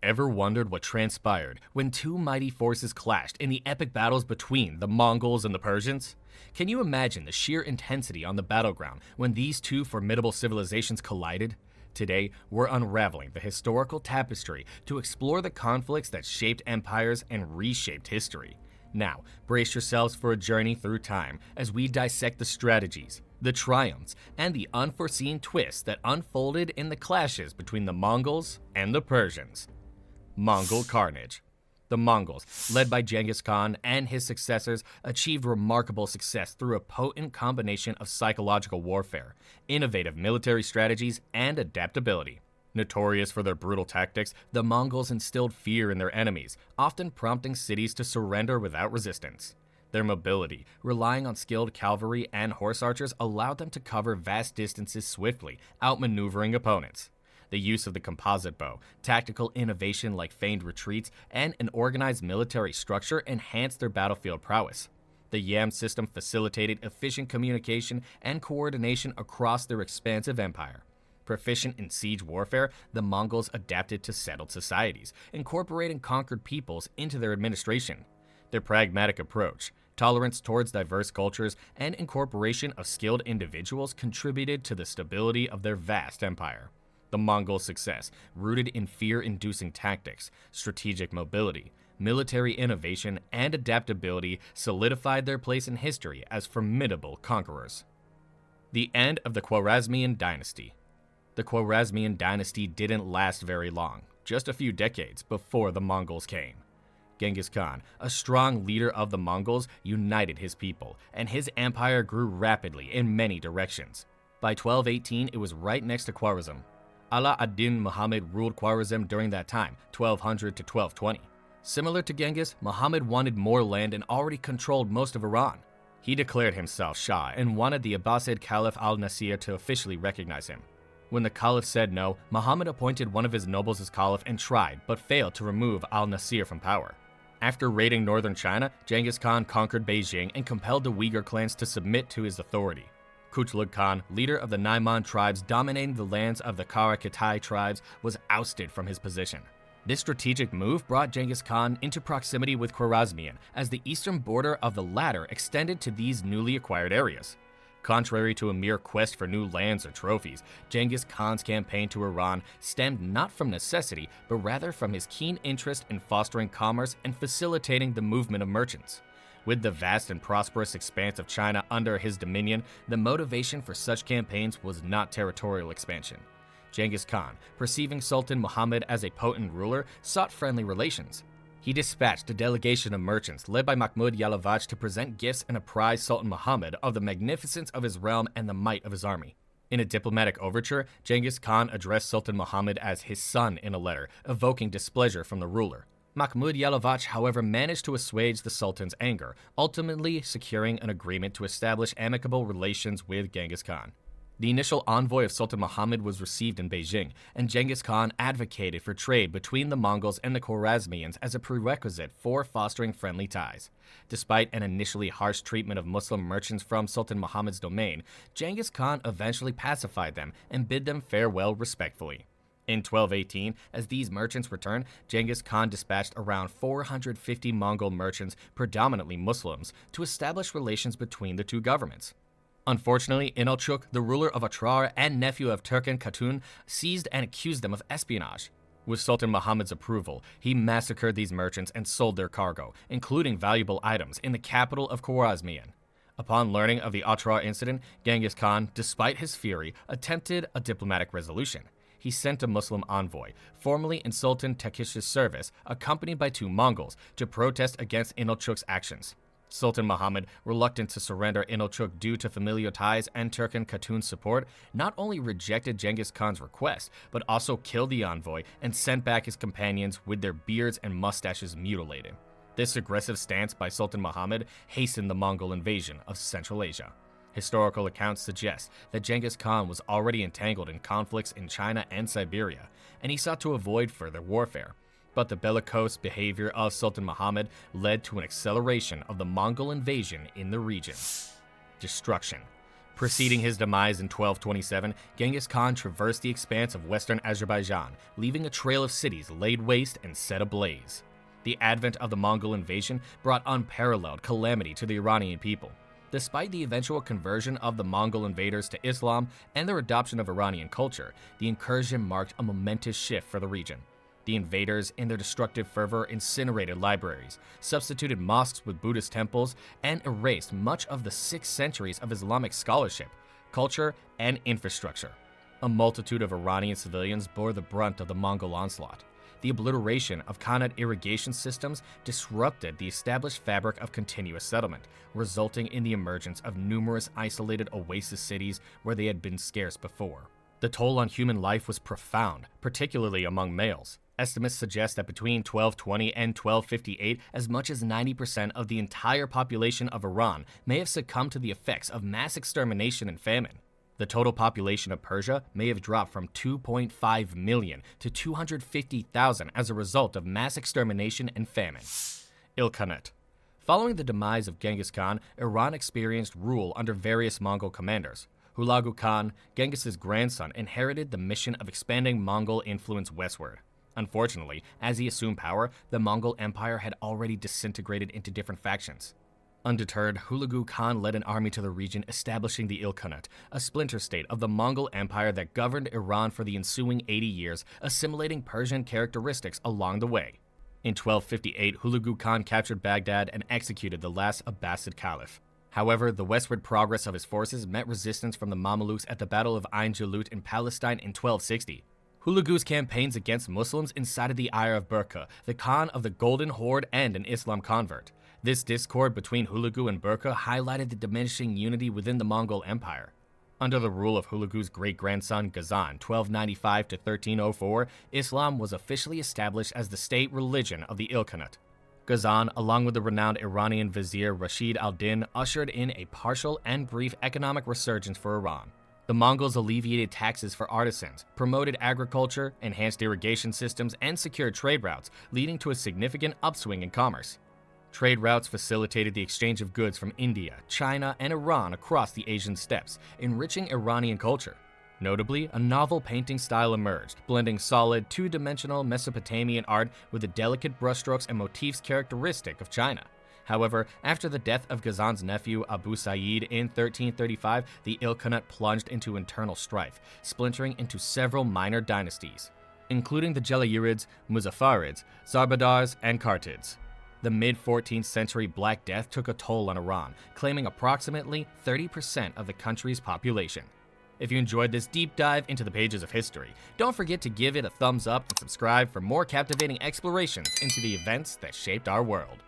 Ever wondered what transpired when two mighty forces clashed in the epic battles between the Mongols and the Persians? Can you imagine the sheer intensity on the battleground when these two formidable civilizations collided? Today, we're unraveling the historical tapestry to explore the conflicts that shaped empires and reshaped history. Now, brace yourselves for a journey through time as we dissect the strategies, the triumphs, and the unforeseen twists that unfolded in the clashes between the Mongols and the Persians. Mongol carnage. The Mongols, led by Genghis Khan and his successors, achieved remarkable success through a potent combination of psychological warfare, innovative military strategies, and adaptability. Notorious for their brutal tactics, the Mongols instilled fear in their enemies, often prompting cities to surrender without resistance. Their mobility, relying on skilled cavalry and horse archers, allowed them to cover vast distances swiftly, outmaneuvering opponents. The use of the composite bow, tactical innovation like feigned retreats, and an organized military structure enhanced their battlefield prowess. The Yam system facilitated efficient communication and coordination across their expansive empire. Proficient in siege warfare, the Mongols adapted to settled societies, incorporating conquered peoples into their administration. Their pragmatic approach, tolerance towards diverse cultures, and incorporation of skilled individuals contributed to the stability of their vast empire. The Mongol success, rooted in fear-inducing tactics, strategic mobility, military innovation, and adaptability, solidified their place in history as formidable conquerors. The end of the Khwarezmian dynasty. The Khwarezmian dynasty didn't last very long, just a few decades before the Mongols came. Genghis Khan, a strong leader of the Mongols, united his people, and his empire grew rapidly in many directions. By 1218, it was right next to Khwarezm. Ala ad-Din Muhammad ruled Khwarezm during that time, 1200 to 1220. Similar to Genghis, Muhammad wanted more land and already controlled most of Iran. He declared himself Shah and wanted the Abbasid Caliph al-Nasir to officially recognize him. When the Caliph said no, Muhammad appointed one of his nobles as Caliph and tried, but failed to remove al-Nasir from power. After raiding northern China, Genghis Khan conquered Beijing and compelled the Uyghur clans to submit to his authority. Kutlug Khan, leader of the Naiman tribes dominating the lands of the Kara-Kitai tribes, was ousted from his position. This strategic move brought Genghis Khan into proximity with Khwarezmian, as the eastern border of the latter extended to these newly acquired areas. Contrary to a mere quest for new lands or trophies, Genghis Khan's campaign to Iran stemmed not from necessity, but rather from his keen interest in fostering commerce and facilitating the movement of merchants. With the vast and prosperous expanse of China under his dominion, the motivation for such campaigns was not territorial expansion. Genghis Khan, perceiving Sultan Muhammad as a potent ruler, sought friendly relations. He dispatched a delegation of merchants led by Mahmud Yalavach to present gifts and apprise Sultan Muhammad of the magnificence of his realm and the might of his army. In a diplomatic overture, Genghis Khan addressed Sultan Muhammad as his son in a letter, evoking displeasure from the ruler. Mahmud Yalavach, however, managed to assuage the Sultan's anger, ultimately securing an agreement to establish amicable relations with Genghis Khan. The initial envoy of Sultan Muhammad was received in Beijing, and Genghis Khan advocated for trade between the Mongols and the Khwarezmians as a prerequisite for fostering friendly ties. Despite an initially harsh treatment of Muslim merchants from Sultan Muhammad's domain, Genghis Khan eventually pacified them and bid them farewell respectfully. In 1218, as these merchants returned, Genghis Khan dispatched around 450 Mongol merchants, predominantly Muslims, to establish relations between the two governments. Unfortunately, Inalchuk, the ruler of Otrar and nephew of Turkan Khatun, seized and accused them of espionage. With Sultan Muhammad's approval, he massacred these merchants and sold their cargo, including valuable items, in the capital of Khwarezmian. Upon learning of the Otrar incident, Genghis Khan, despite his fury, attempted a diplomatic resolution. He sent a Muslim envoy, formerly in Sultan Takish's service, accompanied by two Mongols, to protest against Inalchuk's actions. Sultan Muhammad, reluctant to surrender Inalchuk due to familial ties and Turkan Khatun's support, not only rejected Genghis Khan's request, but also killed the envoy and sent back his companions with their beards and mustaches mutilated. This aggressive stance by Sultan Muhammad hastened the Mongol invasion of Central Asia. Historical accounts suggest that Genghis Khan was already entangled in conflicts in China and Siberia, and he sought to avoid further warfare. But the bellicose behavior of Sultan Muhammad led to an acceleration of the Mongol invasion in the region. Destruction. Preceding his demise in 1227, Genghis Khan traversed the expanse of western Azerbaijan, leaving a trail of cities laid waste and set ablaze. The advent of the Mongol invasion brought unparalleled calamity to the Iranian people. Despite the eventual conversion of the Mongol invaders to Islam and their adoption of Iranian culture, the incursion marked a momentous shift for the region. The invaders, in their destructive fervor, incinerated libraries, substituted mosques with Buddhist temples, and erased much of the 6 centuries of Islamic scholarship, culture, and infrastructure. A multitude of Iranian civilians bore the brunt of the Mongol onslaught. The obliteration of Khanate irrigation systems disrupted the established fabric of continuous settlement, resulting in the emergence of numerous isolated oasis cities where they had been scarce before. The toll on human life was profound, particularly among males. Estimates suggest that between 1220 and 1258, as much as 90% of the entire population of Iran may have succumbed to the effects of mass extermination and famine. The total population of Persia may have dropped from 2.5 million to 250,000 as a result of mass extermination and famine. Ilkhanate. Following the demise of Genghis Khan, Iran experienced rule under various Mongol commanders. Hulagu Khan, Genghis's grandson, inherited the mission of expanding Mongol influence westward. Unfortunately, as he assumed power, the Mongol Empire had already disintegrated into different factions. Undeterred, Hulagu Khan led an army to the region, establishing the Ilkhanate, a splinter state of the Mongol Empire that governed Iran for the ensuing 80 years, assimilating Persian characteristics along the way. In 1258, Hulagu Khan captured Baghdad and executed the last Abbasid caliph. However, the westward progress of his forces met resistance from the Mamelukes at the Battle of Ain Jalut in Palestine in 1260. Hulagu's campaigns against Muslims incited the ire of Burqa, the Khan of the Golden Horde and an Islam convert. This discord between Hulagu and Burqa highlighted the diminishing unity within the Mongol Empire. Under the rule of Hulagu's great-grandson Ghazan, 1295 to 1304, Islam was officially established as the state religion of the Ilkhanate. Ghazan, along with the renowned Iranian vizier Rashid al-Din, ushered in a partial and brief economic resurgence for Iran. The Mongols alleviated taxes for artisans, promoted agriculture, enhanced irrigation systems, and secured trade routes, leading to a significant upswing in commerce. Trade routes facilitated the exchange of goods from India, China, and Iran across the Asian steppes, enriching Iranian culture. Notably, a novel painting style emerged, blending solid, two-dimensional Mesopotamian art with the delicate brushstrokes and motifs characteristic of China. However, after the death of Ghazan's nephew Abu Sa'id in 1335, the Ilkhanate plunged into internal strife, splintering into several minor dynasties, including the Gelayirids, Muzaffarids, Zarbadars, and Kartids. The mid-14th century Black Death took a toll on Iran, claiming approximately 30% of the country's population. If you enjoyed this deep dive into the pages of history, don't forget to give it a thumbs up and subscribe for more captivating explorations into the events that shaped our world.